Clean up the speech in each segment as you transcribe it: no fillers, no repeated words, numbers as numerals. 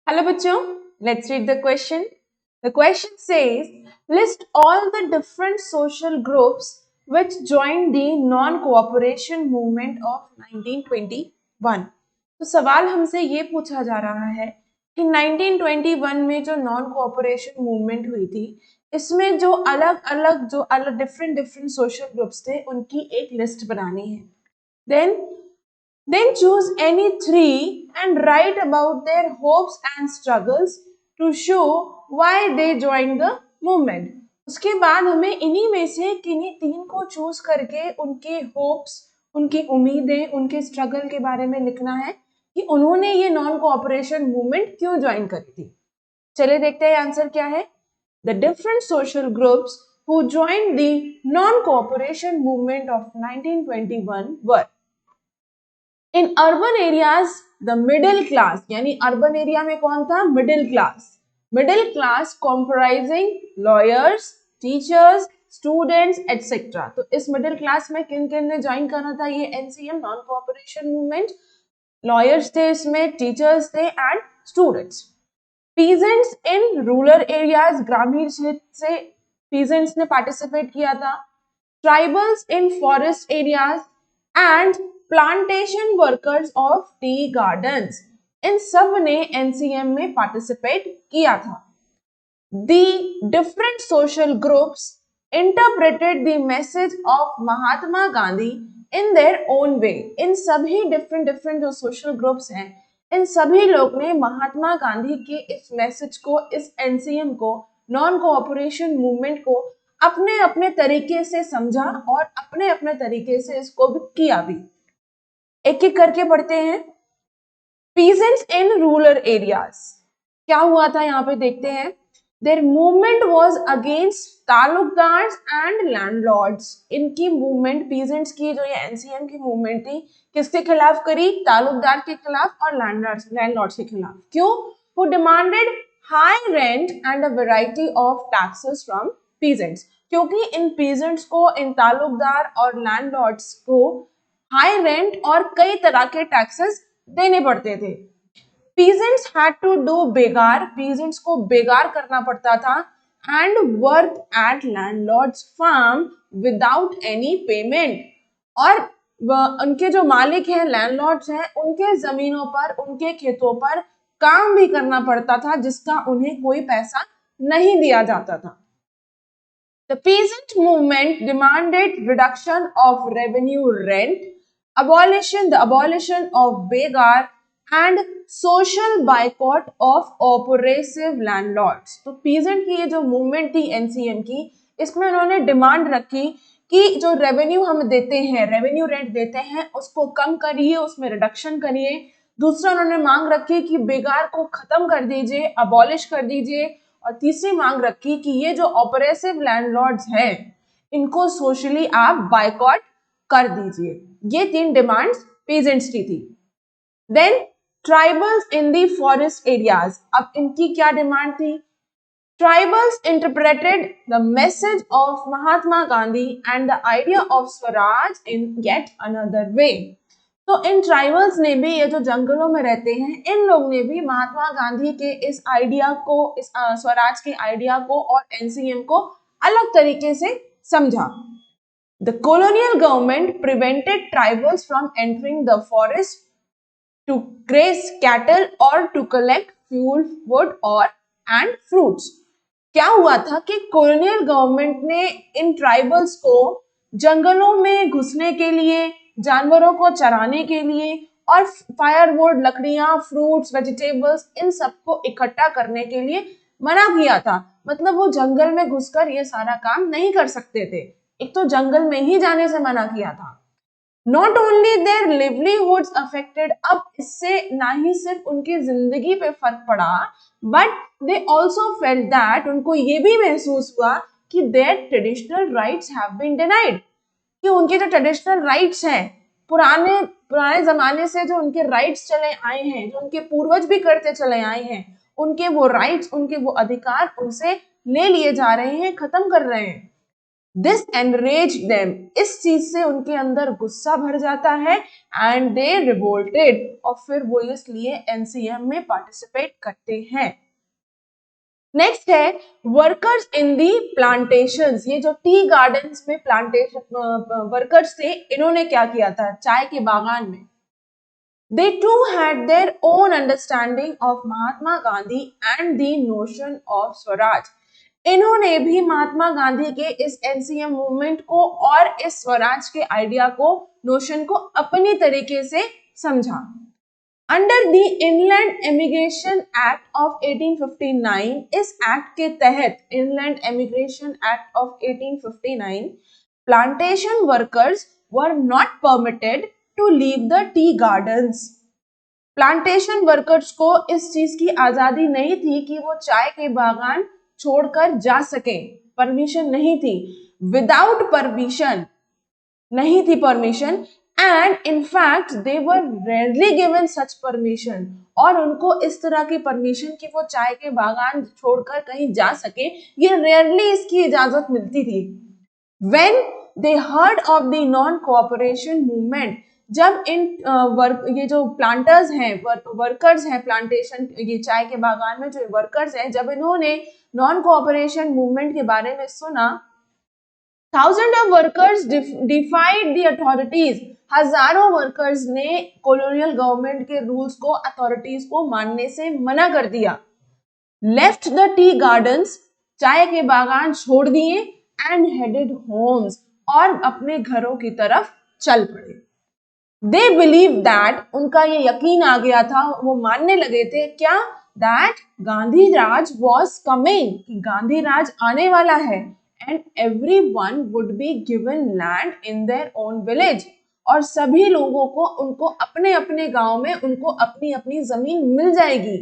Hello बच्चों, let's read the question. The question says, list all the different social groups which joined the non-cooperation movement of 1921. तो सवाल हमसे ये पूछा जा रहा है कि 1921 में जो नॉन कोऑपरेशन मूवमेंट हुई थी, इसमें जो अलग डिफरेंट सोशल ग्रुप्स थे, उनकी एक लिस्ट बनानी है. Then choose any three and write about their hopes and struggles to show why they joined the movement. उसके बाद हमें इन्हीं में से किन्हीं तीन को चूज करके उनके होप्स, उनकी उम्मीदें, उनके स्ट्रगल के बारे में लिखना है कि उन्होंने ये नॉन कोऑपरेशन मूवमेंट क्यों ज्वाइन करी थी. चलिए देखते हैं आंसर क्या है. The different social groups who joined the non-cooperation movement of 1921 were in urban areas the middle class, यानी अर्बन एरिया में कौन था? Middle class comprising lawyers, teachers, students etcetera. तो इस मिडिल क्लास में किन किन ने ज्वाइन करना था ये NCM non cooperation movement? Lawyers थे इसमें, टीचर्स थे and students. Peasants in rural areas, ग्रामीण क्षेत्र से पीजेंट्स ने पार्टिसिपेट किया था. Tribals in forest areas and plantation workers of tea gardens, इन सब ने एनसीएम में पार्टिसिपेट किया था. The different social groups interpreted the message of Mahatma Gandhi in their own way. इन सभी डिफरेंट जो सोशल ग्रुप्स हैं, इन सभी लोग ने महात्मा गांधी के इस मैसेज को, इस एनसीएम को, नॉन कोऑपरेशन मूवमेंट को अपने अपने तरीके से समझा और अपने अपने तरीके से इसको भी किया भी. एक एक करके पढ़ते हैं. पीजेंट्स इन रूरल एरियाज, क्या हुआ था यहाँ पे देखते हैं. Their movement was against taluqdars and landlords. इनकी मूवमेंट, पीजेंट्स की जो ये एनसीएम की मूवमेंट थी, किसके खिलाफ करी? तालुकदार के खिलाफ और लैंडलॉर्ड्स के खिलाफ. क्यों? Who demanded high rent and a variety of taxes from peasants. क्योंकि इन पीजेंट्स को, इन तालुकदार और लैंडलॉर्ड्स को हाई रेंट और कई तरह के टैक्सेस देने पड़ते थे. Peasants had to do begar, peasants को बेगार करना पड़ता था, and work at landlords farm without any payment. और उनके जो मालिक हैं, लैंडलॉर्ड्स हैं, उनके जमीनों पर, उनके खेतों पर काम भी करना पड़ता था जिसका उन्हें कोई पैसा नहीं दिया जाता था. The peasant movement demanded reduction of revenue rent, the abolition of begar and social boycott of oppressive landlords. तो peasant की ये जो movement थी एनसीएम की, इसमें उन्होंने डिमांड रखी कि जो रेवेन्यू हम देते हैं, रेवेन्यू रेंट देते हैं, उसको कम करिए, उसमें रिडक्शन करिए. दूसरा उन्होंने मांग रखी कि बेगार को खत्म कर दीजिए, अबॉलिश कर दीजिए. और तीसरी मांग रखी कि ये जो ऑपरेसिव लैंडलॉर्ड्स हैं, इनको सोशली आप बायकॉट कर दीजिए. ये तीन डिमांड्स पीजेंट्स की थी. Then tribals in the forest areas, अब इनकी क्या डिमांड थी? Tribals interpreted the message of Mahatma Gandhi and the idea of swaraj in yet another way. तो इन ट्राइबल्स ने भी, ये जो जंगलों में रहते हैं, इन लोग ने भी महात्मा गांधी के इस आइडिया को, इस स्वराज के आइडिया को और एनसीएम को अलग तरीके से समझा. The colonial government prevented tribals from entering the forest to graze cattle और टू कलेक्ट फ्यूल, वुड और एंड फ्रूट्स. क्या हुआ था कि कॉलोनियल गवर्नमेंट ने इन ट्राइबल्स को जंगलों में घुसने के लिए, जानवरों को चराने के लिए और फायरवुड, लकड़ियां, फ्रूट्स, वेजिटेबल्स, इन सबको इकट्ठा करने के लिए मना किया था. मतलब वो जंगल में घुसकर ये सारा काम नहीं कर सकते थे. एक तो जंगल में ही जाने से मना किया था. नॉट ओनली देयर लिवलीहुड्स अफेक्टेड, अब इससे ना ही सिर्फ उनकी जिंदगी पे फर्क पड़ा, but they also felt that, उनको ये भी महसूस हुआ कि their traditional rights have been denied. कि उनके जो ट्रेडिशनल राइट्स हैं, पुराने जमाने से जो उनके राइट्स चले आए हैं, जो उनके पूर्वज भी करते चले आए हैं, उनके वो राइट्स, उनके वो अधिकार उनसे ले लिए जा रहे हैं, खत्म कर रहे हैं. दिस एनरेज देम, इस चीज से उनके अंदर गुस्सा भर जाता है एंड दे रिवोल्टेड, और फिर वो इसलिए एनसीएम में पार्टिसिपेट करते हैं। नेक्स्ट है वर्कर्स इन दी प्लांटेशंस। ये जो टी गार्डन्स में प्लांटेशन वर्कर्स थे, इन्होंने क्या किया था चाय के बागान में? They too had their own understanding of Mahatma Gandhi and the notion of Swaraj. इन्होंने भी महात्मा गांधी के इस एनसीएम मूवमेंट को और इस स्वराज के आइडिया को, नोशन को अपनी तरीके से समझा। Under the inland emigration act of 1859, इस एक्ट के तहत, inland emigration act of 1859, plantation workers were not permitted to leave the tea gardens. Plantation workers को इस चीज की आजादी नहीं थी कि वो चाय के बागान छोड़कर जा सके, परमिशन नहीं थी, विदाउट परमिशन नहीं थी permission, and in fact they were rarely given such permission, और उनको इस तरह की परमिशन कि वो चाय के बागान छोड़कर कहीं जा सके, ये रेयरली इसकी इजाजत मिलती थी। When they heard of the non cooperation movement, जब इन ये जो प्लांटर्स हैं, वर्कर्स हैं प्लांटेशन, ये चाय के बागान में जो वर्कर्स हैं, जब इन्होंने नॉन कोऑपरेशन मूवमेंट के बारे में सुना, thousand of workers डिफाइड the authorities, हजारों वर्कर्स ने कॉलोनियल गवर्नमेंट के रूल्स को, अथॉरिटीज को मानने से मना कर दिया। लेफ्ट द टी गार्डन्स, चाय के बागान छोड़ दिए, एंड हेडेड होम्स, और अपने घरों की तरफ चल पड़े। दे बिलीव दैट, उनका ये यकीन आ गया था, वो मानने लगे थे क्या, that Gandhi Raj was coming, कि गांधी राज आने वाला है, and everyone would be given land in their own village, और सभी लोगों को, उनको अपने अपने गांव में उनको अपनी अपनी जमीन मिल जाएगी।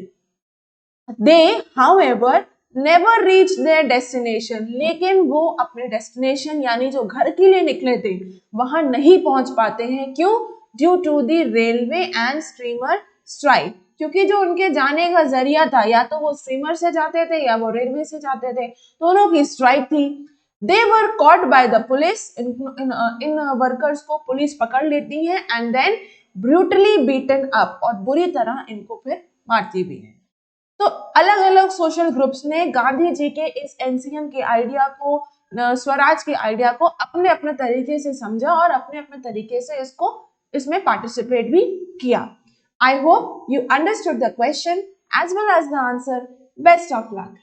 They however never reach their destination, लेकिन वो अपने डेस्टिनेशन यानी जो घर के लिए निकले थे वहां नहीं पहुंच पाते हैं। क्यों? Due to the railway and steamer strike, क्योंकि जो उनके जाने का जरिया था, या तो वो स्टीमर से जाते थे या वो रेलवे से जाते थे, दोनों की स्ट्राइक थी। They were caught by the police, इन वर्कर्स को पुलिस पकड़ लेती है, and then brutally beaten up, और बुरी तरह इनको फिर मारती भी है। तो अलग अलग सोशल ग्रुप्स ने गांधी जी के इस एनसीएम के आइडिया को, स्वराज के आइडिया को अपने अपने तरीके से समझा और अपने अपने तरीके से इसमें पार्टिसिपेट भी किया। I hope you understood the question as well as the answer. Best of luck.